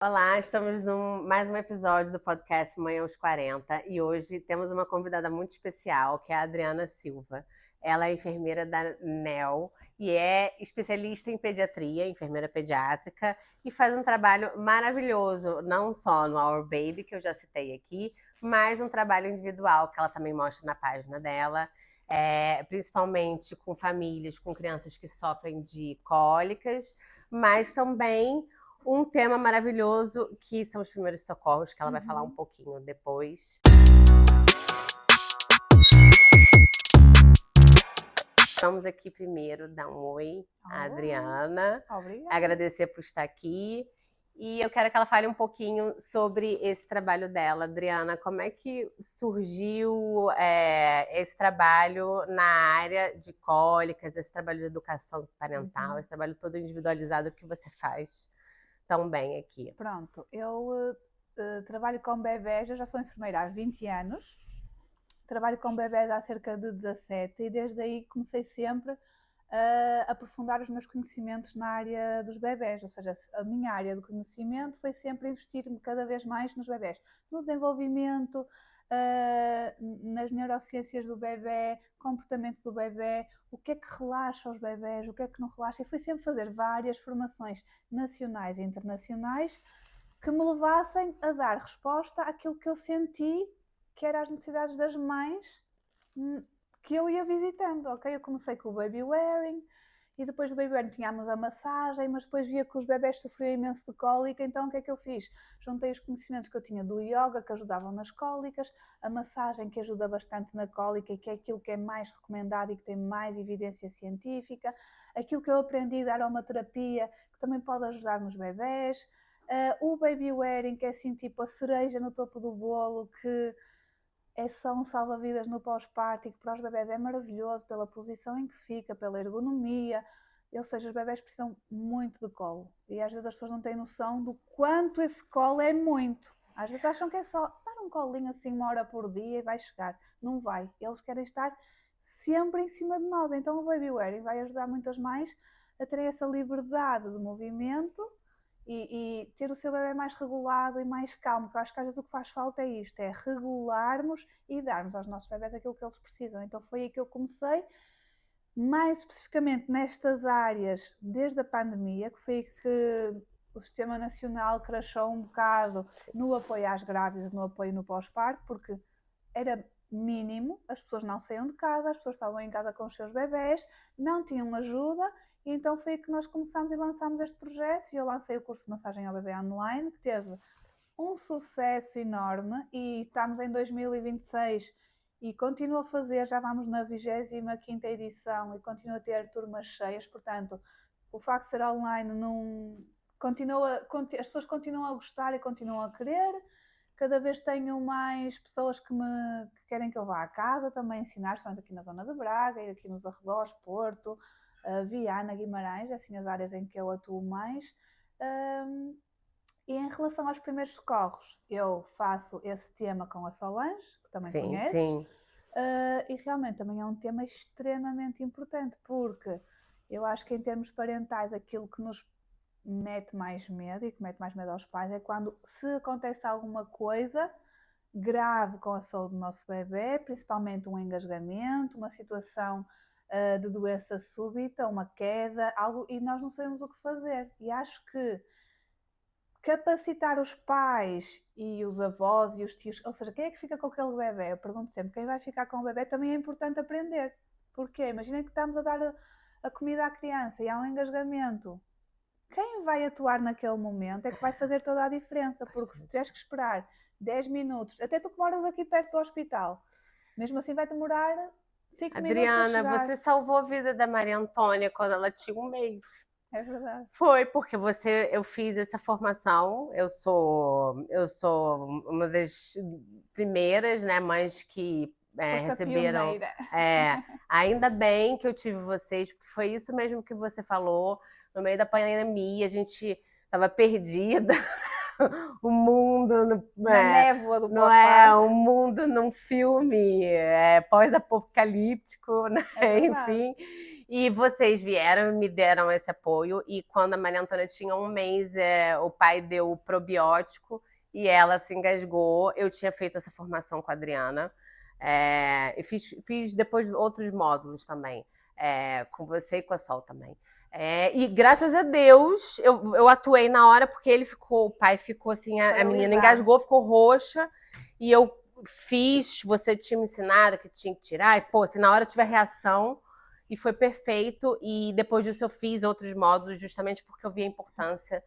Olá, estamos mais um episódio do podcast Mãe aos 40 e hoje temos uma convidada muito especial, que é a Adriana Silva. Ela é enfermeira da NEL e é especialista em pediatria, enfermeira pediátrica, e faz um trabalho maravilhoso, não só no Our Baby, que eu já citei aqui, mas um trabalho individual que ela também mostra na página dela, principalmente com famílias, com crianças que sofrem de cólicas, mas também um tema maravilhoso que são os primeiros socorros, que ela vai falar um pouquinho depois. Vamos aqui primeiro dar um oi à Adriana. Obrigada. Agradecer por estar aqui. E eu quero que ela fale um pouquinho sobre esse trabalho dela. Adriana, como é que surgiu esse trabalho na área de cólicas, esse trabalho de educação parental, esse trabalho todo individualizado que você faz tão bem aqui? Pronto, eu trabalho com bebés, eu já sou enfermeira há 20 anos, trabalho com bebés há cerca de 17 e desde aí comecei sempre a aprofundar os meus conhecimentos na área dos bebés, ou seja, a minha área de conhecimento foi sempre investir-me cada vez mais nos bebés, no desenvolvimento, nas neurociências do bebé, comportamento do bebé, o que é que relaxa os bebés, o que é que não relaxa, e fui sempre fazer várias formações nacionais e internacionais que me levassem a dar resposta àquilo que eu senti que eram as necessidades das mães que eu ia visitando, ok? Eu comecei com o baby wearing e depois do baby wearing tínhamos a massagem, mas depois via que os bebés sofriam imenso de cólica, então o que é que eu fiz? Juntei os conhecimentos que eu tinha do yoga, que ajudavam nas cólicas, a massagem, que ajuda bastante na cólica e que é aquilo que é mais recomendado e que tem mais evidência científica, aquilo que eu aprendi da aromaterapia, que também pode ajudar nos bebés, o baby wearing, que é assim tipo a cereja no topo do bolo, que é só um salva-vidas no pós-parto e que para os bebés é maravilhoso pela posição em que fica, pela ergonomia, ou seja, os bebés precisam muito de colo e às vezes as pessoas não têm noção do quanto esse colo é muito. Às vezes acham que é só dar um colinho assim 1 hora por dia e vai chegar. Não vai, eles querem estar sempre em cima de nós, então o baby wearing vai ajudar muitas mães a terem essa liberdade de movimento e ter o seu bebê mais regulado e mais calmo, porque eu acho que às vezes o que faz falta é isto, é regularmos e darmos aos nossos bebés aquilo que eles precisam. Então foi aí que eu comecei, mais especificamente nestas áreas, desde a pandemia, que foi aí que o Sistema Nacional crashou um bocado no apoio às grávidas, no apoio no pós-parto, porque era mínimo, as pessoas não saíam de casa, as pessoas estavam em casa com os seus bebés, não tinham ajuda, e então foi que nós começámos e lançámos este projeto, e eu lancei o curso de massagem ao bebê online, que teve um sucesso enorme, e estamos em 2026 e continuo a fazer, já vamos na 25ª edição e continuo a ter turmas cheias, portanto, o facto de ser online não as pessoas continuam a gostar e continuam a querer. Cada vez tenho mais pessoas que querem que eu vá à casa também ensinar, principalmente aqui na zona de Braga e aqui nos arredores, Porto, Viana, Guimarães, assim as áreas em que eu atuo mais. E em relação aos primeiros socorros, eu faço esse tema com a Solange, que também conheces. Sim. E realmente também é um tema extremamente importante, porque eu acho que em termos parentais aquilo que nos mete mais medo e que mete mais medo aos pais é quando se acontece alguma coisa grave com a saúde do nosso bebê, principalmente um engasgamento, uma situação de doença súbita, uma queda, algo, e nós não sabemos o que fazer. E acho que capacitar os pais e os avós e os tios, ou seja, quem é que fica com aquele bebê? Eu pergunto sempre, quem vai ficar com o bebê também é importante aprender. Porquê? Imaginem que estamos a dar a comida à criança e há um engasgamento. Quem vai atuar naquele momento é que vai fazer toda a diferença, porque se tiveres que esperar 10 minutos, até tu que moras aqui perto do hospital, mesmo assim vai demorar 5 minutos a Adriana, chegar. você salvou a vida da Maria Antônia quando ela tinha 1 mês. É verdade. Foi, porque eu fiz essa formação, eu sou uma das primeiras, né, mães que receberam. Ainda bem que eu tive vocês, porque foi isso mesmo que você falou. No meio da pandemia, a gente estava perdida. O mundo Na névoa do não é pós-parto. um mundo num filme pós-apocalíptico, né? É verdade. Enfim. E vocês vieram e me deram esse apoio. E quando a Maria Antônia tinha 1 mês, o pai deu o probiótico e ela se engasgou. Eu tinha feito essa formação com a Adriana. E fiz depois outros módulos também, com você e com a Sol também. E graças a Deus eu atuei na hora, porque o pai ficou assim, a menina engasgou, ficou roxa, e eu fiz, você tinha me ensinado que tinha que tirar, e pô, se na hora tiver reação, e foi perfeito, e depois disso eu fiz outros módulos, justamente porque eu vi a importância,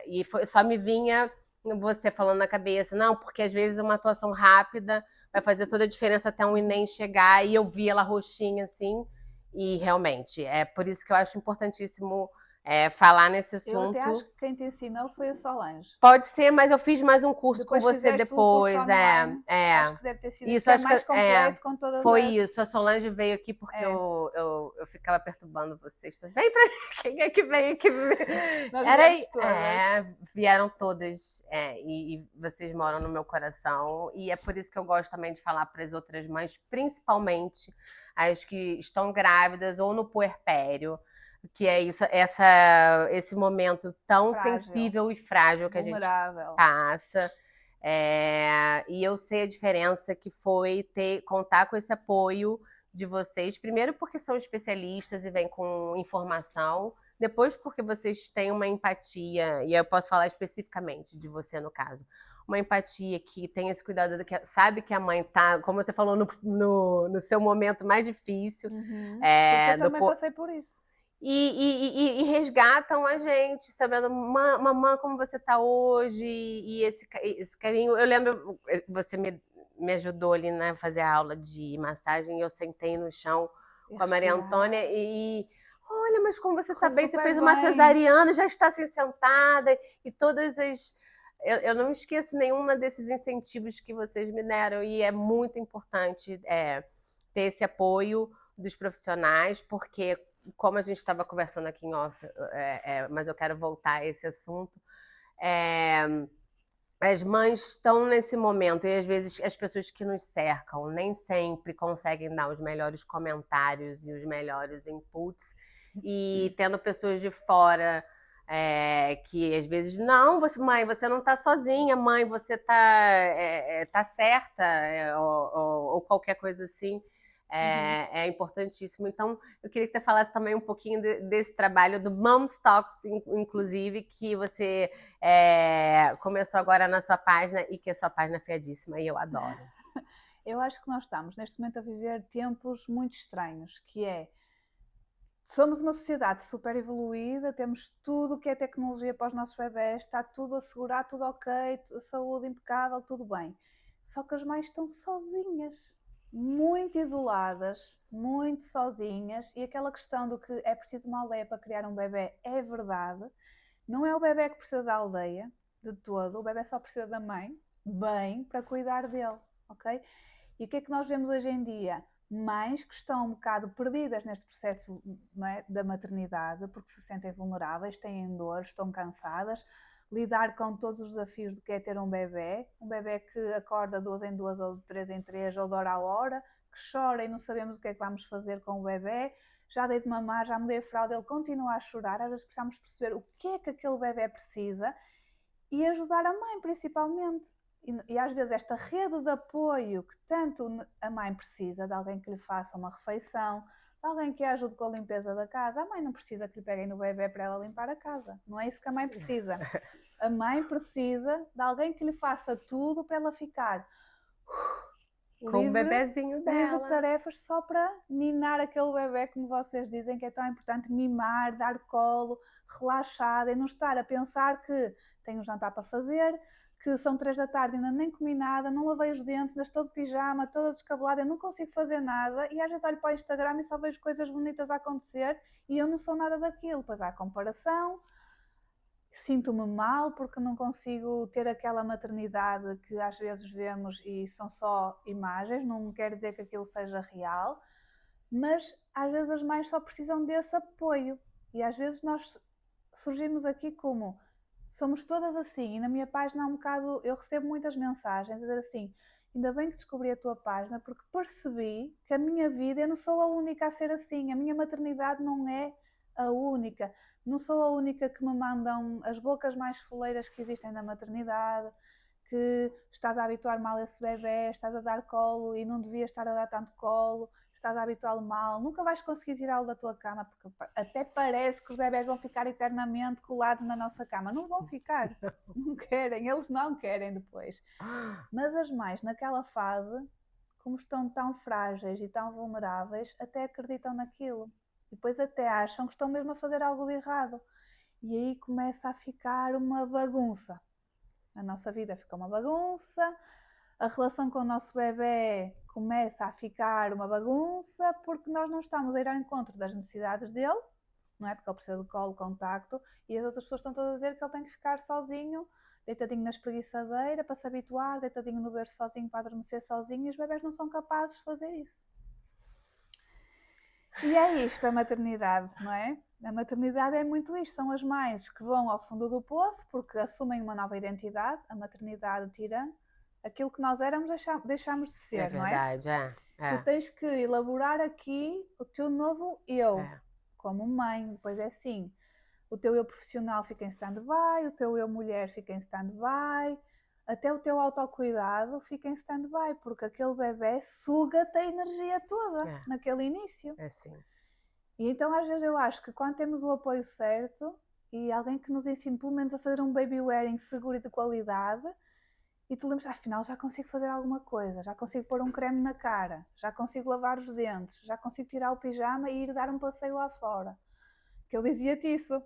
e só me vinha você falando na cabeça, não, porque às vezes uma atuação rápida vai fazer toda a diferença até um Enem chegar, e eu vi ela roxinha assim, e realmente, é por isso que eu acho importantíssimo falar nesse assunto. Eu até acho que quem te ensinou foi a Solange. Pode ser, mas eu fiz mais um curso Depois com você depois. Acho que deve ter sido isso. Acho mais completo com todas foi isso. A Solange veio aqui porque eu ficava perturbando vocês. Vem pra mim, quem é que vem aqui? Vieram todas, e vocês moram no meu coração, e é por isso que eu gosto também de falar para as outras mães, principalmente as que estão grávidas ou no puerpério, que é isso, esse momento tão sensível e frágil que vulnerável. A gente passa. E eu sei a diferença que foi contar com esse apoio de vocês, primeiro porque são especialistas e vêm com informação, depois porque vocês têm uma empatia, e eu posso falar especificamente de você no caso, uma empatia que tem esse cuidado, sabe que a mãe tá, como você falou, no seu momento mais difícil. Porque eu também passei por isso. E resgatam a gente, sabendo, mamãe, como você tá hoje, e esse carinho. Eu lembro, você me ajudou ali, né, a fazer a aula de massagem, e eu sentei no chão com a Maria Antônia e olha, mas como você tá bem, você fez uma cesariana, já está assim sentada, e todas as... Eu não esqueço nenhuma desses incentivos que vocês me deram, e é muito importante ter esse apoio dos profissionais, porque, como a gente estava conversando aqui em off, mas eu quero voltar a esse assunto, as mães estão nesse momento, e às vezes as pessoas que nos cercam nem sempre conseguem dar os melhores comentários e os melhores inputs, e tendo pessoas de fora que às vezes, não, mãe, você não está sozinha, mãe, você tá certa, ou qualquer coisa assim. É importantíssimo. Então, eu queria que você falasse também um pouquinho desse trabalho do Moms Talks, inclusive, que você começou agora na sua página, e que a sua página é fiadíssima, e eu adoro. Eu acho que nós estamos, neste momento, a viver tempos muito estranhos, que somos uma sociedade super evoluída, temos tudo que é tecnologia para os nossos bebés, está tudo assegurado, tudo ok, saúde impecável, tudo bem. Só que as mães estão sozinhas, muito isoladas, muito sozinhas, e aquela questão do que é preciso uma aldeia para criar um bebê é verdade. Não é o bebê que precisa da aldeia, de todo, o bebê só precisa da mãe, bem, para cuidar dele, ok? E o que é que nós vemos hoje em dia? Mães que estão um bocado perdidas neste processo, não é, da maternidade, porque se sentem vulneráveis, têm dor, estão cansadas, lidar com todos os desafios do que é ter um bebê que acorda 2 em 2 ou 3 em 3 ou de hora a hora, que chora e não sabemos o que é que vamos fazer com o bebê, já dei de mamar, já mudei a fralda, ele continua a chorar, às vezes precisamos perceber o que é que aquele bebê precisa e ajudar a mãe principalmente. E às vezes esta rede de apoio que tanto a mãe precisa, de alguém que lhe faça uma refeição, de alguém que a ajude com a limpeza da casa. A mãe não precisa que lhe peguem no bebê para ela limpar a casa, não é isso que a mãe precisa. A mãe precisa de alguém que lhe faça tudo para ela ficar com o bebezinho dela, livre de tarefas, só para mimar aquele bebê, como vocês dizem que é tão importante, mimar, dar colo, relaxada, e não estar a pensar que tenho um jantar para fazer, que são 3 da tarde, ainda nem comi nada, não lavei os dentes, ainda estou de pijama, toda descabelada, eu não consigo fazer nada, e às vezes olho para o Instagram e só vejo coisas bonitas a acontecer e eu não sou nada daquilo. Pois há a comparação, sinto-me mal porque não consigo ter aquela maternidade que às vezes vemos e são só imagens, não quer dizer que aquilo seja real, mas às vezes as mães só precisam desse apoio, e às vezes nós surgimos aqui como... somos todas assim, e na minha página há um bocado, eu recebo muitas mensagens a dizer assim, ainda bem que descobri a tua página, porque percebi que a minha vida, eu não sou a única a ser assim, a minha maternidade não é a única. Não sou a única que me mandam as bocas mais foleiras que existem na maternidade, que estás a habituar mal esse bebê, estás a dar colo e não devias estar a dar tanto colo, estás a habituá-lo mal, nunca vais conseguir tirá-lo da tua cama, porque até parece que os bebés vão ficar eternamente colados na nossa cama. Não vão ficar, não querem, eles não querem depois. Mas as mães, naquela fase, como estão tão frágeis e tão vulneráveis, até acreditam naquilo. E depois até acham que estão mesmo a fazer algo de errado. E aí começa a ficar uma bagunça. A nossa vida fica uma bagunça, a relação com o nosso bebê começa a ficar uma bagunça, porque nós não estamos a ir ao encontro das necessidades dele, não é? Porque ele precisa de colo, contacto, e as outras pessoas estão todas a dizer que ele tem que ficar sozinho, deitadinho na espreguiçadeira para se habituar, deitadinho no berço sozinho para adormecer sozinho, e os bebés não são capazes de fazer isso. E é isto a maternidade, não é? A maternidade é muito isto, são as mães que vão ao fundo do poço porque assumem uma nova identidade, a maternidade tira aquilo que nós éramos, deixamos de ser, não é? É verdade, Tu tens que elaborar aqui o teu novo eu, como mãe, depois é assim, o teu eu profissional fica em stand-by, o teu eu mulher fica em stand-by, até o teu autocuidado fica em stand-by, porque aquele bebê suga-te a energia toda naquele início. É sim. E então às vezes eu acho que quando temos o apoio certo e alguém que nos ensine pelo menos a fazer um baby wearing seguro e de qualidade, e tu lembras, afinal já consigo fazer alguma coisa, já consigo pôr um creme na cara, já consigo lavar os dentes, já consigo tirar o pijama e ir dar um passeio lá fora. Que eu dizia-te isso.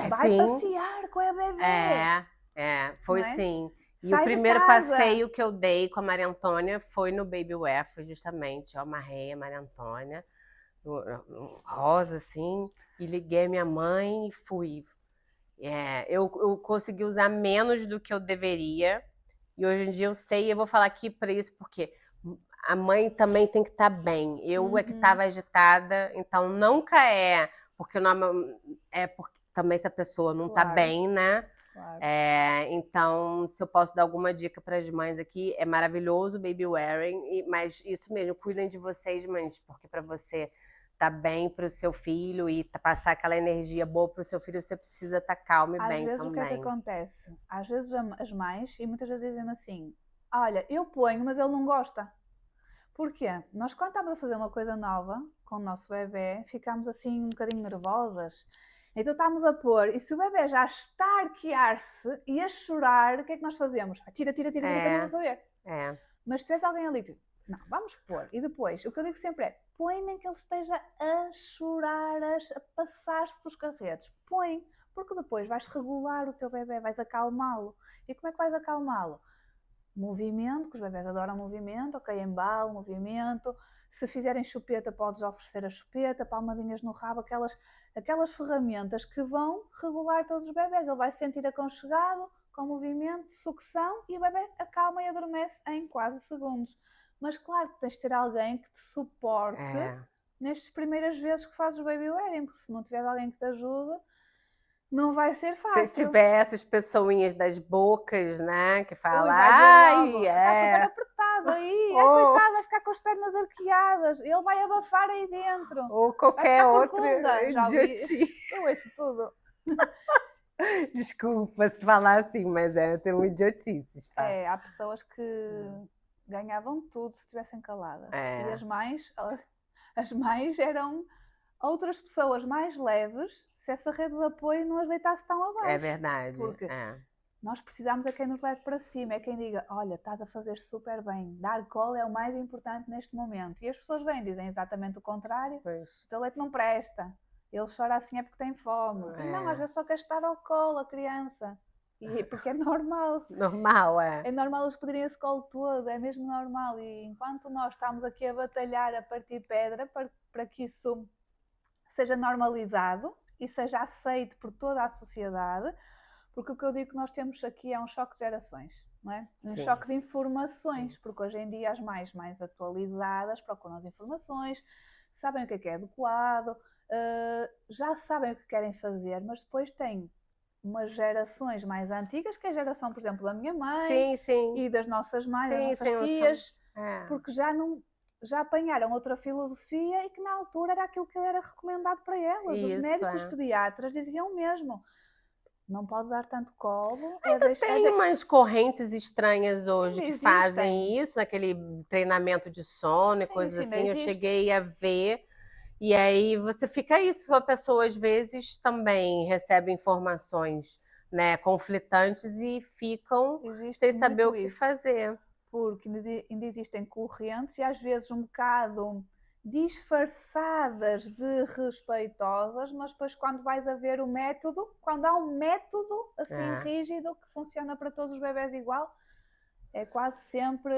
Vai passear com a bebê. Foi sim. E o primeiro passeio que eu dei com a Maria Antônia foi no Baby Wear, foi justamente, eu amarrei a Maria Antônia, rosa assim, e liguei a minha mãe e fui. Eu consegui usar menos do que eu deveria, e hoje em dia eu sei, e eu vou falar aqui para isso, porque a mãe também tem que estar bem. Eu é que estava agitada, então nunca porque não porque também essa pessoa não está bem, né? Claro. Então, se eu posso dar alguma dica para as mães aqui, é maravilhoso o baby wearing, mas isso mesmo, cuidem de vocês, mães, porque para você tá bem para o seu filho e passar aquela energia boa para o seu filho, você precisa estar calmo e bem também. Às vezes o que é que acontece? Às vezes as mães, e muitas vezes dizem assim, olha, eu ponho, mas ele não gosta. Porquê? Nós quando estamos a fazer uma coisa nova com o nosso bebê, ficamos assim um bocadinho nervosas. Então estamos a pôr, e se o bebê já está a arquear-se e a chorar, o que é que nós fazemos? Tira, que eu não vou saber. Mas se tivesse alguém ali, tipo, não, vamos pôr. E depois, o que eu digo sempre é, põe nem que ele esteja a chorar, a passar-se dos carretos. Põe, porque depois vais regular o teu bebê, vais acalmá-lo. E como é que vais acalmá-lo? Movimento, que os bebés adoram movimento, ok, embalo, movimento. Se fizerem chupeta, podes oferecer a chupeta, palmadinhas no rabo, aquelas ferramentas que vão regular todos os bebés. Ele vai se sentir aconchegado, com movimento, sucção, e o bebê acalma e adormece em quase segundos. Mas claro, tens de ter alguém que te suporte nestas primeiras vezes que fazes o baby wearing, porque se não tiver alguém que te ajude, não vai ser fácil. Se tiver essas pessoinhas das bocas, né, que falam, está super apertado aí, coitado, vai ficar com as pernas arqueadas, ele vai abafar aí dentro. Ou qualquer outra idiotice. Eu ouço tudo. Desculpa se falar assim, mas tem um idiotices. Há pessoas que ganhavam tudo se estivessem caladas. E as mães eram outras pessoas mais leves se essa rede de apoio não as deitasse tão abaixo. É verdade. Porque nós precisamos quem nos leve para cima, é quem diga, olha, estás a fazer super bem, dar colo é o mais importante neste momento. E as pessoas vêm e dizem exatamente o contrário, o teu leite não presta, ele chora assim é porque tem fome. E não, às vezes só quer estar ao colo a criança. E porque é normal. É normal eles pedirem esse colo todo, é mesmo normal. E enquanto nós estamos aqui a batalhar, a partir pedra, para que isso seja normalizado e seja aceito por toda a sociedade, porque o que eu digo que nós temos aqui é um choque de gerações, não é? Um choque de informações, porque hoje em dia as mais atualizadas procuram as informações, sabem o que é adequado, já sabem o que querem fazer, mas depois têm umas gerações mais antigas, que é a geração, por exemplo, da minha Sim, mãe sim. e das nossas mães, das Sim, nossas sim, tias, é. porque já apanharam outra filosofia e que na altura era aquilo que era recomendado para elas. Os Isso, médicos, os pediatras diziam mesmo: não pode dar tanto colo. Tem umas correntes estranhas hoje que Existem. fazem isso, naquele treinamento de sono e Sim, coisas isso ainda assim. Eu existe. cheguei a ver. E aí você fica isso, a pessoa às vezes também recebe informações, né, conflitantes e ficam Existe sem saber o muito que isso. fazer. Porque ainda existem correntes e às vezes um bocado disfarçadas de respeitosas, mas depois quando vais a ver o método, quando há um método assim rígido que funciona para todos os bebés igual, é quase sempre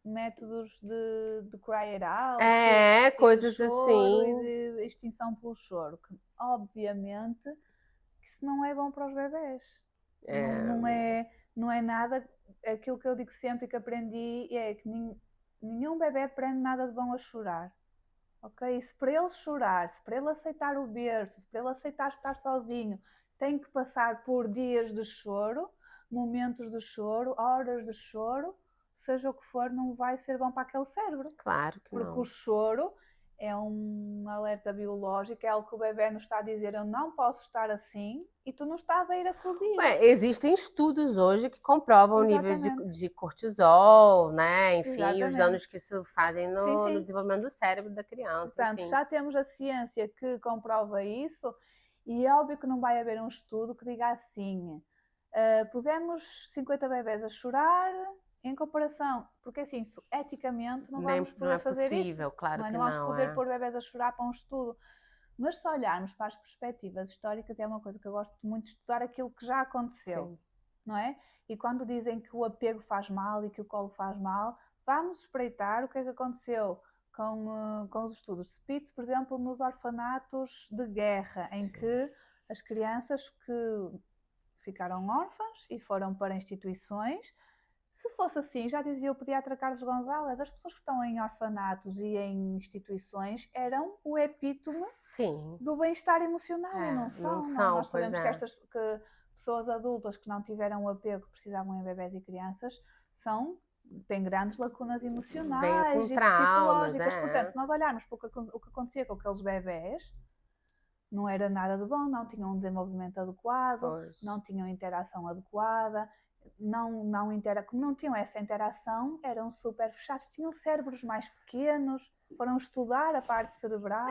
métodos de cry it out, Coisas e de choro assim. e de extinção pelo choro, que obviamente que isso não é bom para os bebés. Não é nada. Aquilo que eu digo sempre e que aprendi é que nenhum bebê aprende nada de bom a chorar. Ok? E se para ele chorar, se para ele aceitar o berço, se para ele aceitar estar sozinho, tem que passar por dias de choro, momentos de choro, horas de choro, seja o que for, não vai ser bom para aquele cérebro. Claro que porque não. o choro é um alerta biológico, é algo que o bebê nos está a dizer: eu não posso estar assim, e tu não estás a ir acudir. Existem estudos hoje que comprovam níveis Exatamente. de cortisol, né? Enfim, os Exatamente. danos que isso fazem Sim, no sim. desenvolvimento do cérebro da criança. Portanto, Enfim. já temos a ciência que comprova isso, e é óbvio que não vai haver um estudo que diga assim: pusemos 50 bebés a chorar em comparação, porque assim, isso, eticamente não vamos não poder é fazer possível, isso. claro Não é? que Não vamos não, poder pôr bebés a chorar para um estudo. Mas se olharmos para as perspectivas históricas, é uma coisa que eu gosto muito de estudar, aquilo que já aconteceu. Sim. Não é? E quando dizem que o apego faz mal e que o colo faz mal, vamos espreitar o que é que aconteceu com os estudos de Spitz, por exemplo, nos orfanatos de guerra, em que as crianças que ficaram órfãs e foram para instituições. Se fosse assim, já dizia o pediatra Carlos Gonzalez, as pessoas que estão em orfanatos e em instituições eram o epítome do bem-estar emocional, e não são. Nós sabemos que pessoas adultas que não tiveram o apego que precisavam em bebés e crianças têm grandes lacunas emocionais e psicológicas. Portanto, se nós olharmos para o que acontecia com aqueles bebés, não era nada de bom, não tinham um desenvolvimento adequado, não tinham interação adequada, como não tinham essa interação, eram super fechados, tinham cérebros mais pequenos, foram estudar a parte cerebral.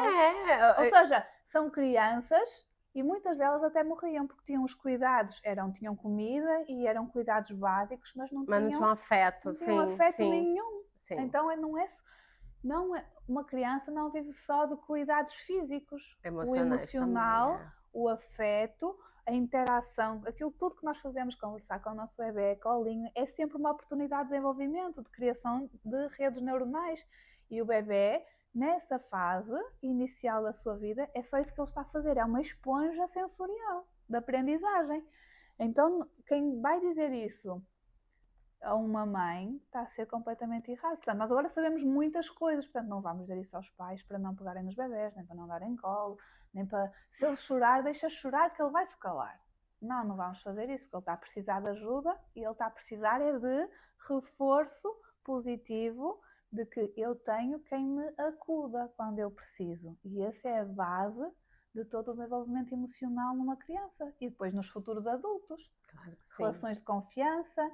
Ou seja, são crianças e muitas delas até morriam porque tinham os cuidados, tinham comida e eram cuidados básicos, mas não tinham afeto, nenhum. Sim. Então uma criança não vive só de cuidados físicos, o emocional, também, o afeto, a interação, aquilo tudo que nós fazemos, conversar com o nosso bebê, colinho, é sempre uma oportunidade de desenvolvimento, de criação de redes neuronais. E o bebê, nessa fase inicial da sua vida, é só isso que ele está a fazer, é uma esponja sensorial de aprendizagem. Então, quem vai dizer isso a uma mãe está a ser completamente errado. Portanto, nós agora sabemos muitas coisas, portanto não vamos dizer isso aos pais para não pegarem nos bebés, nem para não darem colo, nem para... Se ele chorar, deixa chorar que ele vai se calar. Não vamos fazer isso, porque ele está a precisar de ajuda e ele está a precisar de reforço positivo de que eu tenho quem me acuda quando eu preciso. E essa é a base de todo o desenvolvimento emocional numa criança e depois nos futuros adultos. Claro que sim. Relações de confiança,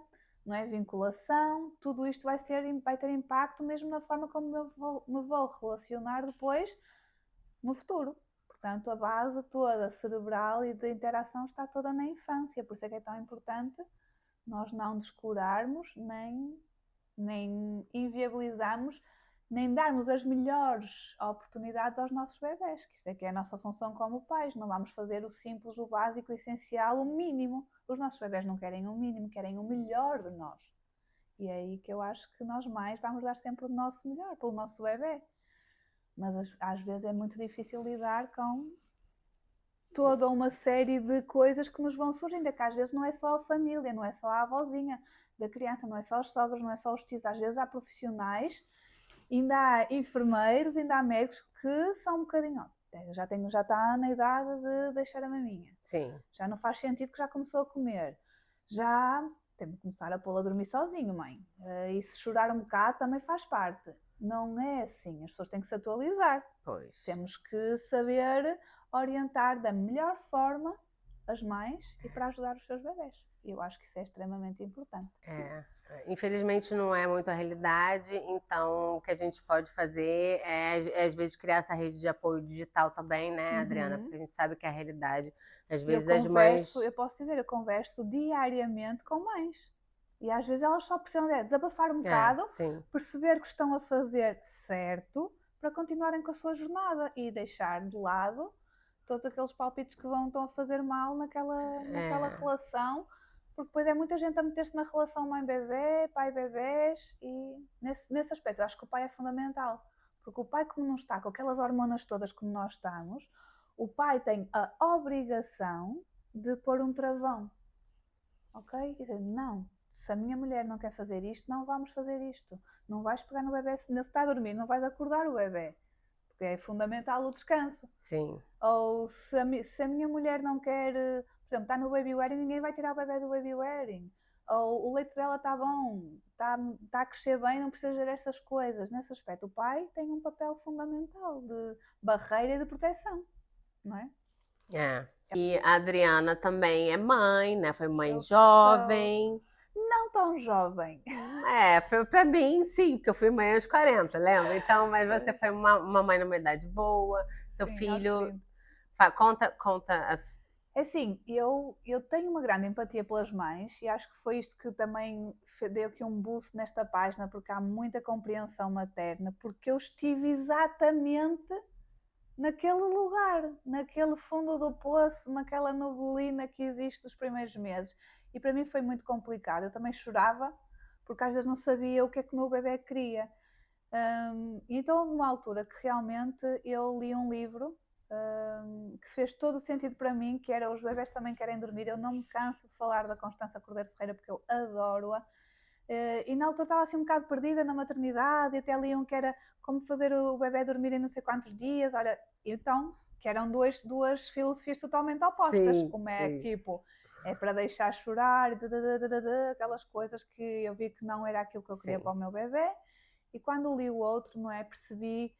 não é? Vinculação, tudo isto vai ter impacto mesmo na forma como me vou relacionar depois no futuro. Portanto, a base toda cerebral e de interação está toda na infância, por isso é que é tão importante nós não descurarmos, nem inviabilizarmos, nem darmos as melhores oportunidades aos nossos bebés, que isso é que é a nossa função como pais. Não vamos fazer o simples, o básico, o essencial, o mínimo. Os nossos bebés não querem o mínimo, querem o melhor de nós. E é aí que eu acho que nós mães vamos dar sempre o nosso melhor pelo nosso bebê. Mas às vezes é muito difícil lidar com toda uma série de coisas que nos vão surgindo, que às vezes não é só a família, não é só a avózinha da criança, não é só os sogros, não é só os tios, às vezes há profissionais, ainda há enfermeiros, ainda há médicos que são um bocadinho, Já está na idade de deixar a maminha. Sim. Já não faz sentido que já começou a comer. Já tem de começar a pô-la a dormir sozinho, mãe. E se chorar um bocado também faz parte. Não é assim, as pessoas têm que se atualizar. Pois. Temos que saber orientar da melhor forma as mães e para ajudar os seus bebés. Eu acho que isso é extremamente importante. Infelizmente não é muito a realidade, então o que a gente pode fazer é às vezes criar essa rede de apoio digital também, né, Adriana? Porque a gente sabe que é a realidade. Às vezes as mães... Eu posso dizer, eu converso diariamente com mães. E às vezes elas só precisam de desabafar um bocado, perceber que estão a fazer certo para continuarem com a sua jornada e deixar de lado todos aqueles palpites que estão a fazer mal naquela relação, porque depois é muita gente a meter-se na relação mãe-bebê, pai-bebés, e nesse aspecto eu acho que o pai é fundamental, porque o pai, como não está com aquelas hormonas todas como nós estamos, o pai tem a obrigação de pôr um travão, ok? E dizer, não, se a minha mulher não quer fazer isto, não vamos fazer isto, não vais pegar no bebê, se ele está a dormir, não vais acordar o bebê, porque é fundamental o descanso. Sim. Ou se a minha mulher não quer, por exemplo, está no baby wearing, ninguém vai tirar o bebê do baby wearing. Ou o leite dela está bom, está a crescer bem, não precisa gerar essas coisas. Nesse aspecto, o pai tem um papel fundamental de barreira e de proteção, não é? E a Adriana também é mãe, né? Foi mãe jovem. Não tão jovem. Foi pra mim, sim, porque eu fui mãe aos 40, lembra? Então, mas você foi uma mãe numa idade boa, seu filho... Conta as... É assim, eu tenho uma grande empatia pelas mães e acho que foi isto que também deu aqui um boost nesta página, porque há muita compreensão materna, porque eu estive exatamente naquele lugar, naquele fundo do poço, naquela neblina que existe dos primeiros meses. E para mim foi muito complicado. Eu também chorava, porque às vezes não sabia o que é que o meu bebê queria. Então houve uma altura que realmente eu li um livro que fez todo o sentido para mim, que era Os Bebés Também Querem Dormir. Eu não me canso de falar da Constança Cordeiro Ferreira, porque eu adoro-a. E na altura estava assim um bocado perdida na maternidade, e até li um que era como fazer o bebê dormir em não sei quantos dias. Olha, então, que eram duas filosofias totalmente opostas. Uma é tipo, é para deixar chorar, aquelas coisas que eu vi que não era aquilo que eu queria para o meu bebê. E quando li o outro, não é, percebi,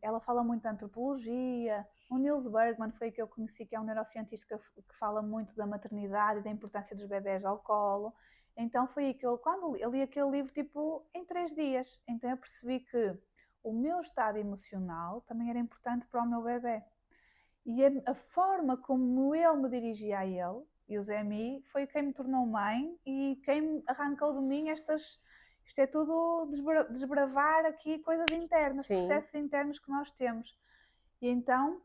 ela fala muito de antropologia. O Niels Bergman foi o que eu conheci, que é um neurocientista que fala muito da maternidade e da importância dos bebés ao colo. Então foi aí que quando eu li aquele livro, tipo, em 3 dias. Então eu percebi que o meu estado emocional também era importante para o meu bebê. E a forma como eu me dirigia a ele, e o Zé Mi, foi quem me tornou mãe e quem arrancou de mim isto é tudo desbravar aqui coisas internas, processos internos que nós temos. E então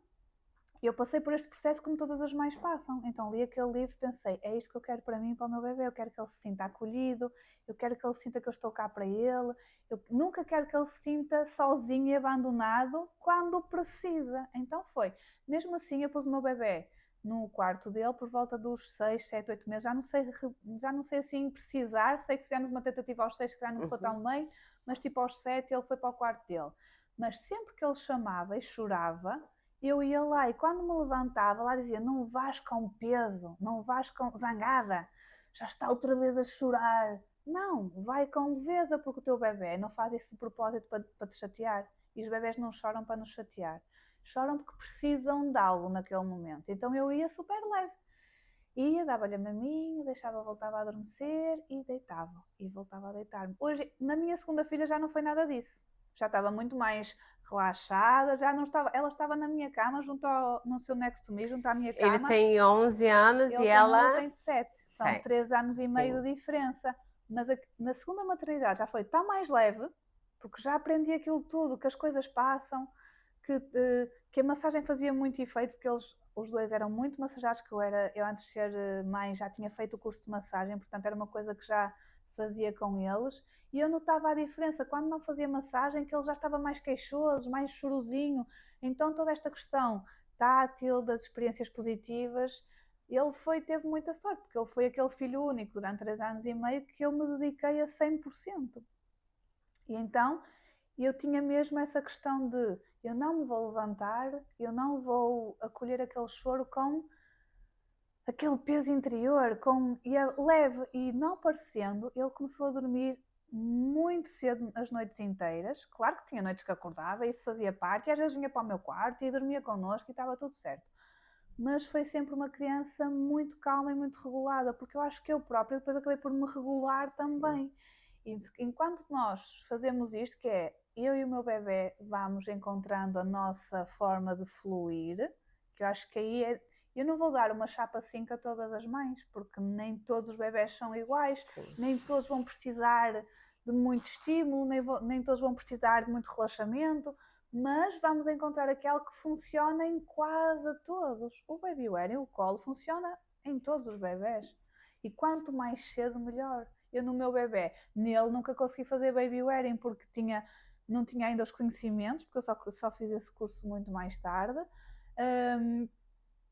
eu passei por este processo como todas as mães passam. Então li aquele livro e pensei, é isto que eu quero para mim e para o meu bebê. Eu quero que ele se sinta acolhido, eu quero que ele sinta que eu estou cá para ele, eu nunca quero que ele se sinta sozinho e abandonado quando precisa. Então foi. Mesmo assim eu pus o meu bebê no quarto dele por volta dos 6, 7, 8 meses. Já não sei assim precisar, sei que fizemos uma tentativa aos 6 que já não ficou tão bem, mas tipo aos 7 ele foi para o quarto dele. Mas sempre que ele chamava e chorava, eu ia lá e quando me levantava lá dizia, não vais com peso, não vais com zangada, já está outra vez a chorar. Não, vai com leveza, porque o teu bebê não faz esse propósito para te chatear. E os bebés não choram para nos chatear. Choram porque precisam de algo naquele momento. Então eu ia super leve. Ia, dava-lhe a maminha, voltava a adormecer e deitava. E voltava a deitar-me. Hoje, na minha segunda filha já não foi nada disso. Já estava muito mais relaxada, já não estava, ela estava na minha cama, no seu next to me, junto à minha cama. Ele tem 11 anos e ela tem 7. São 3 anos e meio de diferença. Mas na segunda maternidade já foi tão mais leve, porque já aprendi aquilo tudo, que as coisas passam, que a massagem fazia muito efeito, porque os dois eram muito massajados, que eu antes de ser mãe já tinha feito o curso de massagem, portanto era uma coisa que já fazia com eles, e eu notava a diferença, quando não fazia massagem, que ele já estava mais queixoso, mais chorosinho. Então toda esta questão tátil, das experiências positivas, ele teve muita sorte, porque ele foi aquele filho único durante 3 anos e meio que eu me dediquei a 100%. E então E eu tinha mesmo essa questão de eu não me vou levantar, eu não vou acolher aquele choro com aquele peso interior, e leve, e não parecendo, ele começou a dormir muito cedo as noites inteiras. Claro que tinha noites que acordava, isso fazia parte, e às vezes vinha para o meu quarto e dormia connosco e estava tudo certo. Mas foi sempre uma criança muito calma e muito regulada, porque eu acho que eu própria depois acabei por me regular também. E enquanto nós fazemos isto, que é eu e o meu bebê vamos encontrando a nossa forma de fluir, que eu acho que aí é. Eu não vou dar uma chapa 5 a todas as mães, porque nem todos os bebés são iguais, nem todos vão precisar de muito estímulo, nem todos vão precisar de muito relaxamento, mas vamos encontrar aquele que funciona em quase todos. O baby wearing, o colo, funciona em todos os bebés. E quanto mais cedo, melhor. Eu no meu bebê, nele nunca consegui fazer baby wearing porque não tinha ainda os conhecimentos, porque eu só fiz esse curso muito mais tarde.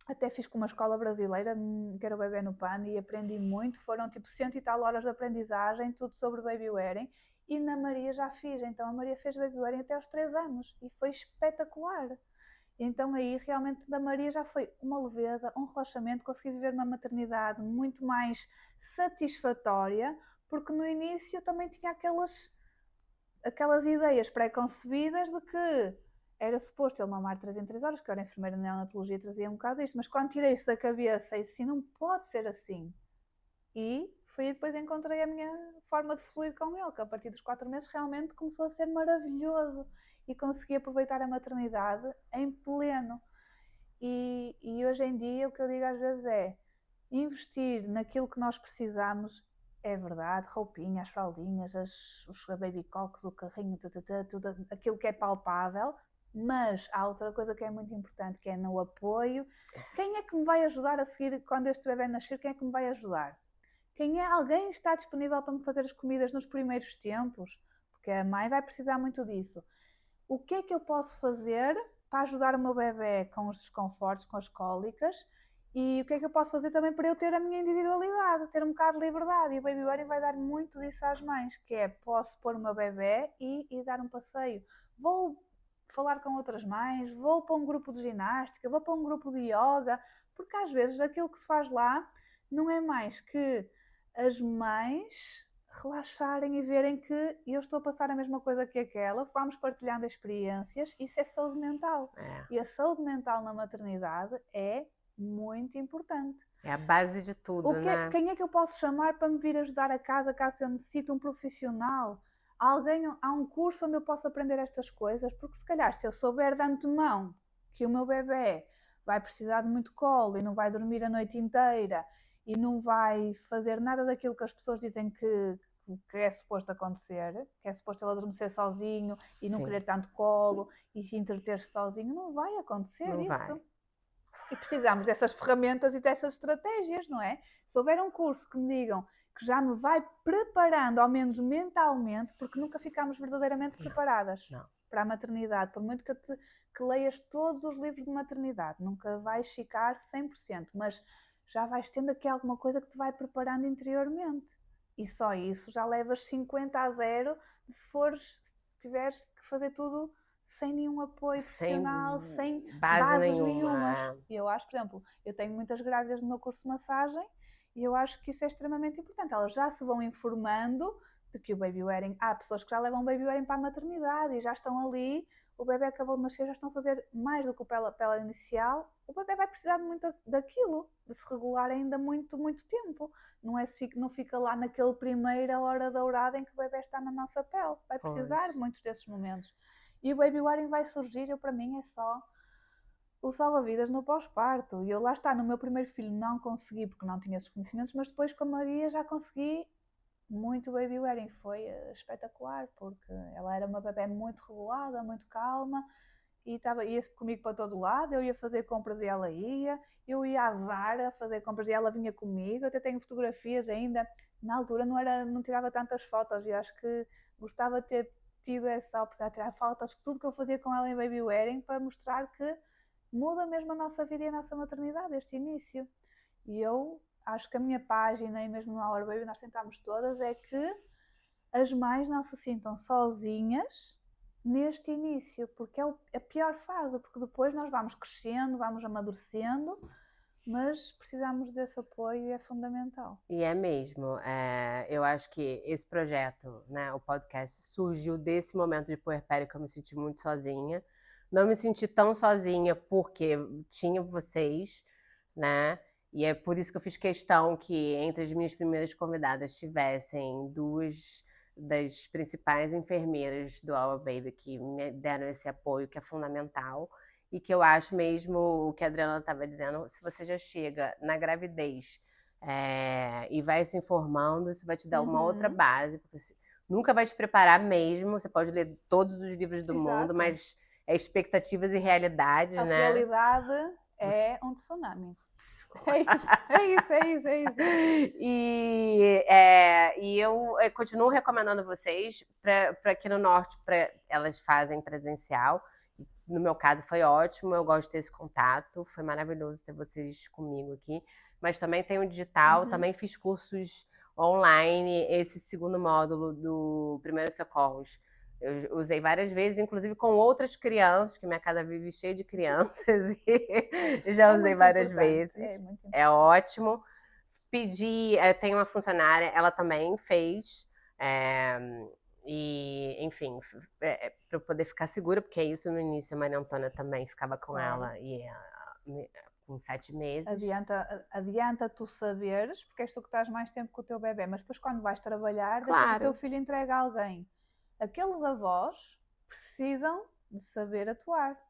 Até fiz com uma escola brasileira, que era o Bebê no Pano, e aprendi muito. Foram tipo 100 e tal horas de aprendizagem, tudo sobre baby wearing. E na Maria já fiz, então a Maria fez baby wearing até aos 3 anos e foi espetacular. Então aí realmente da Maria já foi uma leveza, um relaxamento, consegui viver uma maternidade muito mais satisfatória, porque no início também tinha aquelas ideias pré-concebidas de que era suposto ele mamar 3 em 3 horas, que eu era enfermeira de neonatologia, trazia um bocado disto, mas quando tirei isso da cabeça e disse, não pode ser assim. E foi aí depois encontrei a minha forma de fluir com ele, que a partir dos 4 meses realmente começou a ser maravilhoso e consegui aproveitar a maternidade em pleno. E hoje em dia o que eu digo às vezes é investir naquilo que nós precisamos. É verdade, roupinhas, as fraldinhas, os baby cocks, o carrinho, tudo aquilo que é palpável, mas há outra coisa que é muito importante, que é no apoio. Quem é que me vai ajudar a seguir quando este bebê nascer? Quem é que me vai ajudar? Alguém está disponível para me fazer as comidas nos primeiros tempos? Porque a mãe vai precisar muito disso. O que é que eu posso fazer para ajudar o meu bebê com os desconfortos, com as cólicas? E o que é que eu posso fazer também para eu ter a minha individualidade, ter um bocado de liberdade? E o baby wearing vai dar muito disso às mães, que é, posso pôr o meu bebê e dar um passeio. Vou falar com outras mães, vou para um grupo de ginástica, vou para um grupo de yoga, porque às vezes aquilo que se faz lá não é mais que as mães relaxarem e verem que eu estou a passar a mesma coisa que aquela, vamos partilhando experiências, isso é saúde mental. E a saúde mental na maternidade é muito importante. É a base de tudo, né? Quem é que eu posso chamar para me vir ajudar a casa caso eu necessite um profissional? Há um curso onde eu posso aprender estas coisas? Porque se calhar se eu souber de antemão que o meu bebê vai precisar de muito colo e não vai dormir a noite inteira e não vai fazer nada daquilo que as pessoas dizem que é suposto acontecer, que é suposto ele adormecer sozinho e não querer tanto colo e entreter-se sozinho, não vai acontecer não isso. Vai. E precisamos dessas ferramentas e dessas estratégias, não é? Se houver um curso que me digam que já me vai preparando, ao menos mentalmente, porque nunca ficamos verdadeiramente preparadas para a maternidade, por muito que leias todos os livros de maternidade, nunca vais ficar 100%, mas já vais tendo aqui alguma coisa que te vai preparando interiormente. E só isso já levas 50-0 se tiveres que fazer tudo sem nenhum apoio profissional, sem bases nenhumas. E eu acho, por exemplo, eu tenho muitas grávidas no meu curso de massagem e eu acho que isso é extremamente importante. Elas já se vão informando de que o baby wearing, há pessoas que já levam o baby wearing para a maternidade e já estão ali, o bebê acabou de nascer, já estão a fazer mais do que o pela inicial, o bebê vai precisar de muito daquilo, de se regular ainda muito, muito tempo. Não fica lá naquele primeira hora dourada em que o bebê está na nossa pele, vai precisar de muitos desses momentos. E o baby wearing vai surgir, para mim é só o salva-vidas no pós-parto. E eu lá está, no meu primeiro filho não consegui porque não tinha esses conhecimentos, mas depois com a Maria já consegui muito baby wearing. Foi espetacular, porque ela era uma bebé muito regulada, muito calma, e ia comigo para todo lado, eu ia fazer compras e ela ia, eu ia à Zara fazer compras e ela vinha comigo, até tenho fotografias ainda, na altura não tirava tantas fotos e acho que gostava de ter tido essa oportunidade de tirar fotos, tudo que eu fazia com ela em baby wearing para mostrar que muda mesmo a nossa vida e a nossa maternidade, este início. E eu acho que a minha página e mesmo no Our Baby nós tentámos todas é que as mães não se sintam sozinhas neste início, porque é a pior fase, porque depois nós vamos crescendo, vamos amadurecendo, mas precisamos desse apoio e é fundamental. E é mesmo. Eu acho que esse projeto, né, o podcast, surgiu desse momento de puerpério que eu me senti muito sozinha. Não me senti tão sozinha porque tinha vocês, né? E é por isso que eu fiz questão que entre as minhas primeiras convidadas tivessem duas das principais enfermeiras do Our Baby que me deram esse apoio que é fundamental e que eu acho mesmo o que a Adriana estava dizendo, se você já chega na gravidez e vai se informando, isso vai te dar uma outra base, porque nunca vai te preparar mesmo, você pode ler todos os livros do mundo, mas é expectativas e realidades, a né? A realidade é um tsunami. É isso. E eu continuo recomendando vocês para aqui no Norte, elas fazem presencial. No meu caso foi ótimo, eu gosto de ter esse contato, foi maravilhoso ter vocês comigo aqui. Mas também tem o digital, também fiz cursos online, esse segundo módulo do Primeiros Socorros. Eu usei várias vezes, inclusive com outras crianças, que minha casa vive cheia de crianças, e já usei várias vezes. É ótimo. Pedi, tem uma funcionária, ela também fez. E, enfim, para eu poder ficar segura, porque é isso no início, a Maria Antônia também ficava com ela, e com 7 meses. Adianta tu saberes, porque és tu que estás mais tempo com o teu bebê, mas depois quando vais trabalhar, deixas o teu filho entregue a alguém. Aqueles avós precisam de saber atuar.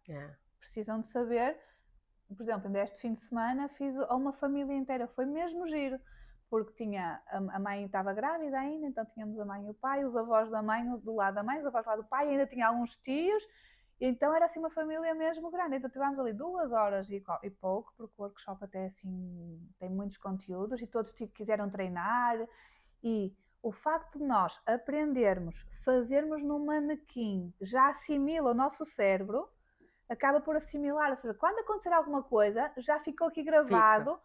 Precisam de saber. Por exemplo, ainda este fim de semana fiz a uma família inteira, foi mesmo giro, porque tinha a mãe estava grávida ainda, então tínhamos a mãe e o pai, os avós da mãe do lado da mãe, os avós do lado do pai, ainda tinha alguns tios, então era assim uma família mesmo grande. Então tivemos ali 2 horas e pouco, porque o workshop até assim tem muitos conteúdos e todos quiseram treinar. E o facto de nós aprendermos, fazermos no manequim, já assimila o nosso cérebro, acaba por assimilar, ou seja, quando acontecer alguma coisa, já ficou aqui gravado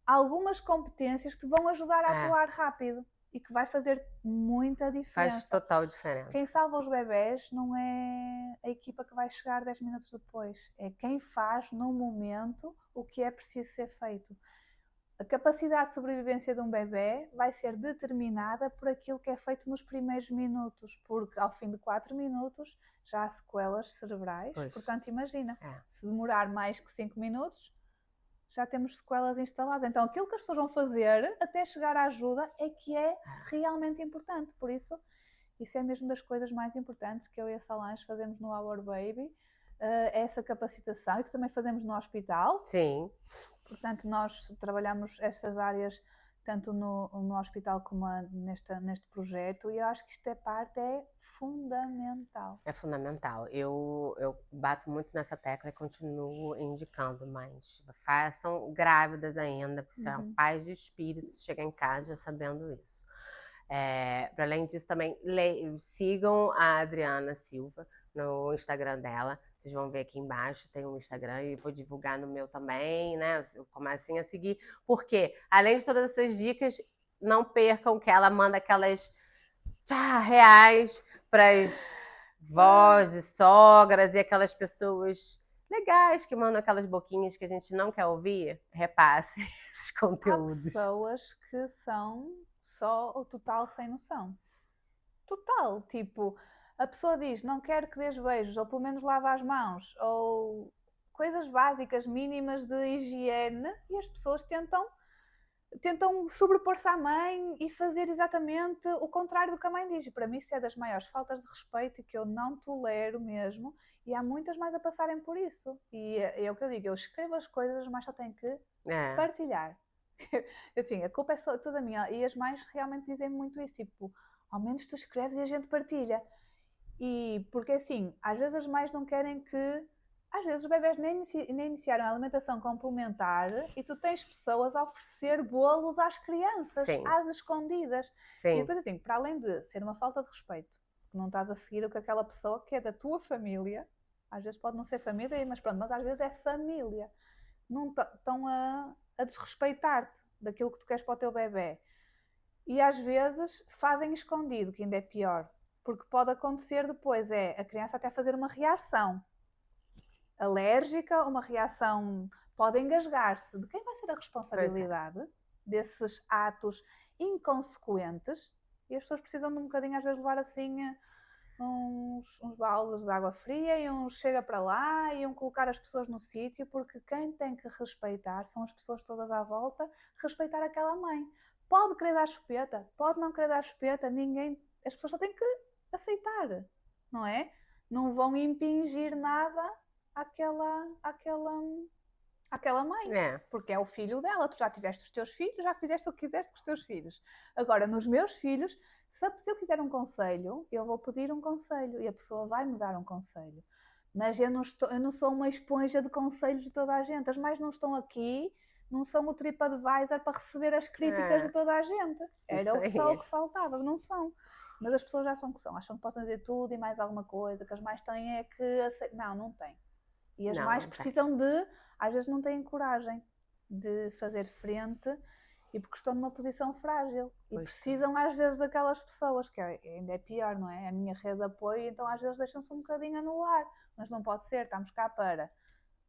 algumas competências que te vão ajudar a atuar rápido e que vai fazer muita diferença. Faz total diferença. Quem salva os bebés não é a equipa que vai chegar 10 minutos depois, é quem faz no momento o que é preciso ser feito. A capacidade de sobrevivência de um bebê vai ser determinada por aquilo que é feito nos primeiros minutos, porque ao fim de 4 minutos já há sequelas cerebrais. Portanto, imagina, se demorar mais que 5 minutos, já temos sequelas instaladas. Então, aquilo que as pessoas vão fazer até chegar à ajuda é que é realmente importante. Por isso é mesmo das coisas mais importantes que eu e a Solange fazemos no Our Baby, essa capacitação, e que também fazemos no hospital. Sim. Portanto, nós trabalhamos estas áreas tanto no hospital como neste projeto, e eu acho que esta parte é fundamental. É fundamental. Eu bato muito nessa tecla e continuo indicando, mas façam grávidas ainda, porque isso é uma paz de espírito chegar em casa já sabendo isso. Para além disso, também sigam a Adriana Silva no Instagram dela. Vocês vão ver aqui embaixo, tem um Instagram e vou divulgar no meu também, né? Comecem a seguir, porque além de todas essas dicas, não percam que ela manda aquelas reais para as vós e sogras e aquelas pessoas legais que mandam aquelas boquinhas que a gente não quer ouvir. Repasse esses conteúdos. Há pessoas que são só o total sem noção. Total, tipo, a pessoa diz, não quero que dês beijos, ou pelo menos lava as mãos, ou coisas básicas, mínimas de higiene, e as pessoas tentam sobrepor-se à mãe e fazer exatamente o contrário do que a mãe diz. E para mim isso é das maiores faltas de respeito e que eu não tolero mesmo, e há muitas mais a passarem por isso. E é o que eu digo, eu escrevo as coisas, mas só tenho que partilhar. Assim, a culpa é toda minha, e as mães realmente dizem muito isso, tipo, ao menos tu escreves e a gente partilha. E porque assim, às vezes as mães não querem que... Às vezes os bebés nem iniciaram a alimentação complementar e tu tens pessoas a oferecer bolos às crianças, às escondidas. E depois assim, para além de ser uma falta de respeito, porque não estás a seguir o que aquela pessoa que é da tua família, às vezes pode não ser família, mas pronto, mas às vezes é família. Não estão a desrespeitar-te daquilo que tu queres para o teu bebé. E às vezes fazem escondido, que ainda é pior. Porque pode acontecer depois, a criança até fazer uma reação alérgica, uma reação, pode engasgar-se. De quem vai ser a responsabilidade desses atos inconsequentes? E as pessoas precisam de um bocadinho, às vezes, levar assim uns baldes de água fria e chega para lá e colocar as pessoas no sítio, porque quem tem que respeitar são as pessoas todas à volta, respeitar aquela mãe. Pode querer dar chupeta, pode não querer dar chupeta, as pessoas só têm que aceitar, não é? Não vão impingir nada àquela mãe, porque é o filho dela. Tu já tiveste os teus filhos, já fizeste o que quiseste com os teus filhos. Agora, nos meus filhos, se eu quiser um conselho, eu vou pedir um conselho e a pessoa vai me dar um conselho. Mas eu não sou uma esponja de conselhos de toda a gente. As mães não estão aqui, não são o TripAdvisor para receber as críticas de toda a gente. Era só o que faltava, não são. Mas as pessoas acham que são, acham que possam dizer tudo e mais alguma coisa, que as mães têm é que aceitar. Não têm. E as mães precisam às vezes não têm coragem de fazer frente e porque estão numa posição frágil. E precisam às vezes daquelas pessoas, que ainda é pior, não é? A minha rede de apoio, então às vezes deixam-se um bocadinho anular. Mas não pode ser, estamos cá para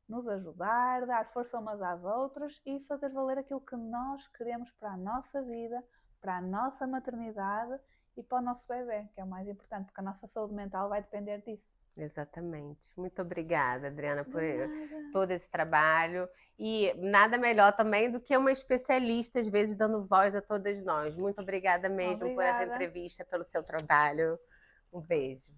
nos ajudar, dar força umas às outras e fazer valer aquilo que nós queremos para a nossa vida, para a nossa maternidade e para o nosso bebê, que é o mais importante, porque a nossa saúde mental vai depender disso. Exatamente. Muito obrigada, Adriana, por todo esse trabalho. E nada melhor também do que uma especialista, às vezes, dando voz a todas nós. Muito obrigada mesmo por essa entrevista, pelo seu trabalho. Um beijo.